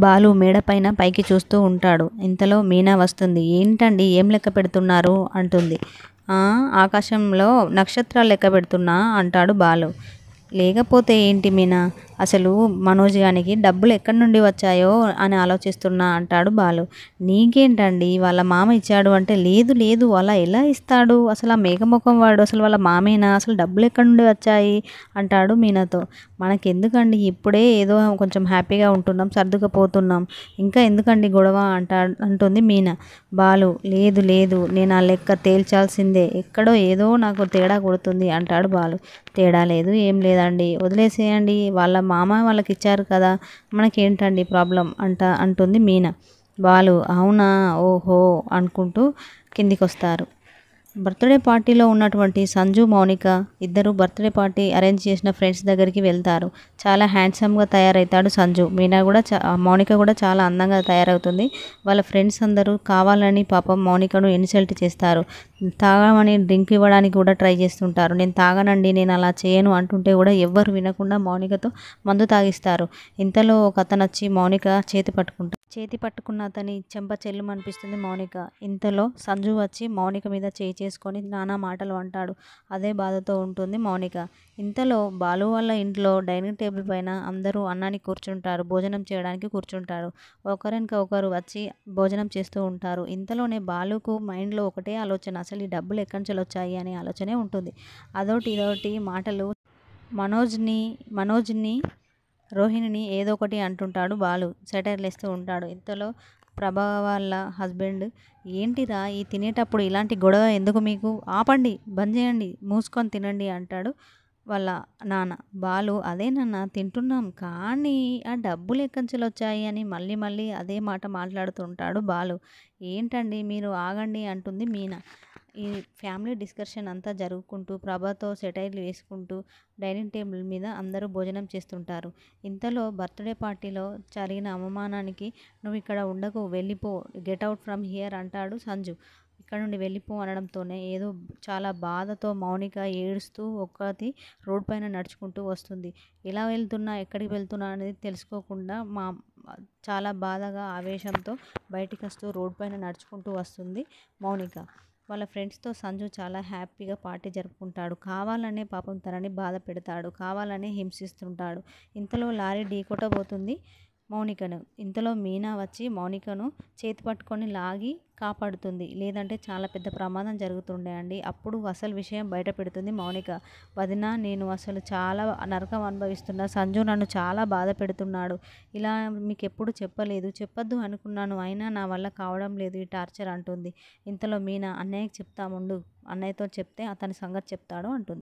బాలు మేడపైన పైకి చూస్తూ ఉంటాడు. ఇంతలో మీనా వస్తుంది. ఏంటండి ఏం లెక్క పెడుతున్నారు అంటుంది. ఆకాశంలో నక్షత్రాలు లెక్క పెడుతున్నా అంటాడు బాలు. లేకపోతే ఏంటి మీనా, అసలు మనోజ్ గానికి డబ్బులు ఎక్కడి నుండి వచ్చాయో అని ఆలోచిస్తున్నా అంటాడు బాలు. నీకేంటండి వాళ్ళ మామ ఇచ్చాడు అంటే, లేదు లేదు అలా ఎలా ఇస్తాడు, అసలు ఆ మేకముఖం వాడు అసలు వాళ్ళ మామేనా, అసలు డబ్బులు ఎక్కడి నుండి వచ్చాయి అంటాడు మీనాతో. మనకెందుకండి, ఇప్పుడే ఏదో కొంచెం హ్యాపీగా ఉంటున్నాం, సర్దుకుపోతున్నాం, ఇంకా ఎందుకండి గొడవ అంటుంది మీనా. బాలు, లేదు లేదు నేను ఆ లెక్క తేల్చాల్సిందే, ఎక్కడో ఏదో నాకు తేడా కొడుతుంది అంటాడు బాలు. తేడా లేదు ఏం లేదండి, వదిలేసేయండి, వాళ్ళ మామ వాళ్ళకి ఇచ్చారు కదా, మనకేంటండి ప్రాబ్లం అంటుంది మీనా. బాలు, అవునా, ఓహో అనుకుంటూ కిందికి వస్తారు. బర్త్డే పార్టీలో ఉన్నటువంటి సంజు, మౌనిక ఇద్దరు బర్త్డే పార్టీ అరేంజ్ చేసిన ఫ్రెండ్స్ దగ్గరికి వెళ్తారు. చాలా హ్యాండ్సమ్గా తయారవుతాడు సంజు. మీనా కూడా మౌనిక కూడా చాలా అందంగా తయారవుతుంది. వాళ్ళ ఫ్రెండ్స్ అందరూ కావాలని పాపం మౌనికను ఇన్సల్ట్ చేస్తారు. తాగమని డ్రింక్ ఇవ్వడానికి కూడా ట్రై చేస్తుంటారు. నేను తాగనండి, నేను అలా చేయను అంటుంటే కూడా ఎవ్వరు వినకుండా మౌనికతో మందు తాగిస్తారు. ఇంతలో ఒక అతను వచ్చి మౌనిక చేతి పట్టుకున్న అతని చెంప చెల్లుమనిపిస్తుంది మౌనిక. ఇంతలో సంజు వచ్చి మౌనిక మీద చేయి చేసుకొని నానా మాటలు అంటాడు. అదే బాధతో ఉంటుంది మౌనిక. ఇంతలో బాలు వాళ్ళ ఇంట్లో డైనింగ్ టేబుల్ పైన అందరూ అన్నానికి కూర్చుంటారు, భోజనం చేయడానికి కూర్చుంటారు. ఒకరినక ఒకరు వచ్చి భోజనం చేస్తూ ఉంటారు. ఇంతలోనే బాలుకు మైండ్లో ఒకటే ఆలోచన, అసలు ఈ డబ్బులు ఎక్కడి నుంచి వచ్చాయి అనే ఆలోచనే ఉంటుంది. అదోటి ఇదోటి మాటలు మనోజ్ని రోహిణిని ఏదో ఒకటి అంటుంటాడు బాలు, సెటైర్లు వేస్తూ ఉంటాడు. ఇంతలో ప్రభా వాళ్ళ హస్బెండ్, ఏంటిరా ఈ తినేటప్పుడు ఇలాంటి గొడవ ఎందుకు మీకు, ఆపండి, బంద్ చేయండి, మూసుకొని తినండి అంటాడు వాళ్ళ నాన్న. బాలు, అదే నాన్న తింటున్నాం, కానీ ఆ డబ్బులు ఎక్కడి నుంచి వచ్చాయి అని మళ్ళీ మళ్ళీ అదే మాట మాట్లాడుతుంటాడు బాలు. ఏంటండి మీరు ఆగండి అంటుంది మీనా. ఈ ఫ్యామిలీ డిస్కషన్ అంతా జరుగుకుంటూ ప్రభాతో సెటైర్లు వేసుకుంటూ డైనింగ్ టేబుల్ మీద అందరూ భోజనం చేస్తుంటారు. ఇంతలో బర్త్డే పార్టీలో జరిగిన అవమానానికి నువ్వు ఇక్కడ ఉండకు, వెళ్ళిపో, గెట్ అవుట్ ఫ్రమ్ హియర్ అంటాడు సంజు. ఇక్కడ నుండి వెళ్ళిపో అనడంతోనే ఏదో చాలా బాధతో మౌనిక ఏడుస్తూ ఒక్కతి రోడ్ పైన నడుచుకుంటూ వస్తుంది. ఎలా వెళ్తున్నా, ఎక్కడికి వెళ్తున్నా అనేది తెలుసుకోకుండా చాలా బాధగా ఆవేశంతో బయటికి వస్తూ రోడ్ పైన నడుచుకుంటూ వస్తుంది మౌనిక. వాళ్ళ ఫ్రెండ్స్తో సంజు చాలా హ్యాపీగా పార్టీ జరుపుకుంటాడు. కావాలనే పాపం తనని బాధ పెడతాడు, కావాలనే హింసిస్తుంటాడు. ఇంతలో లారీ ఢీకొట్టబోతుంది మౌనికను. ఇంతలో మీనా వచ్చి మౌనికను చేతి పట్టుకొని లాగి కాపాడుతుంది. లేదంటే చాలా పెద్ద ప్రమాదం జరుగుతుండే అండి. అప్పుడు అసలు విషయం బయట పెడుతుంది మౌనిక. వదిన, నేను అసలు చాలా నరకం అనుభవిస్తున్నా, సంజు నన్ను చాలా బాధ పెడుతున్నాడు, ఇలా మీకు ఎప్పుడు చెప్పలేదు, చెప్పొద్దు అనుకున్నాను, అయినా నా వల్ల కావడం లేదు ఈ టార్చర్ అంటుంది. ఇంతలో మీనా, అన్నయ్యకి చెప్తాముండు, అన్నయ్యతో చెప్తే అతని సంగతి చెప్తాడు అంటుంది.